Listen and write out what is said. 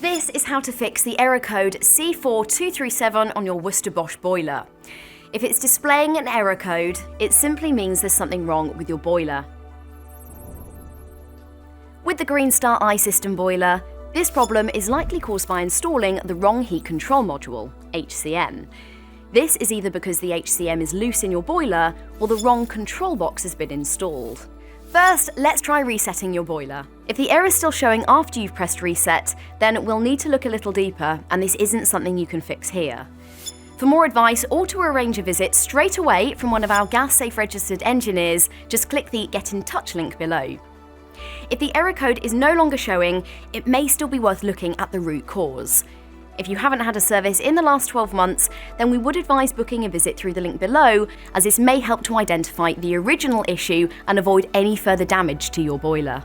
This is how to fix the error code C4237 on your Worcester Bosch boiler. If it's displaying an error code, it simply means there's something wrong with your boiler. With the Greenstar iSystem boiler, this problem is likely caused by installing the wrong heat control module, HCM. This is either because the HCM is loose in your boiler or the wrong control box has been installed. First, let's try resetting your boiler. If the error is still showing after you've pressed reset, then we'll need to look a little deeper, and this isn't something you can fix here. For more advice or to arrange a visit straight away from one of our Gas Safe Registered engineers, just click the Get in Touch link below. If the error code is no longer showing, it may still be worth looking at the root cause. If you haven't had a service in the last 12 months, then we would advise booking a visit through the link below, as this may help to identify the original issue and avoid any further damage to your boiler.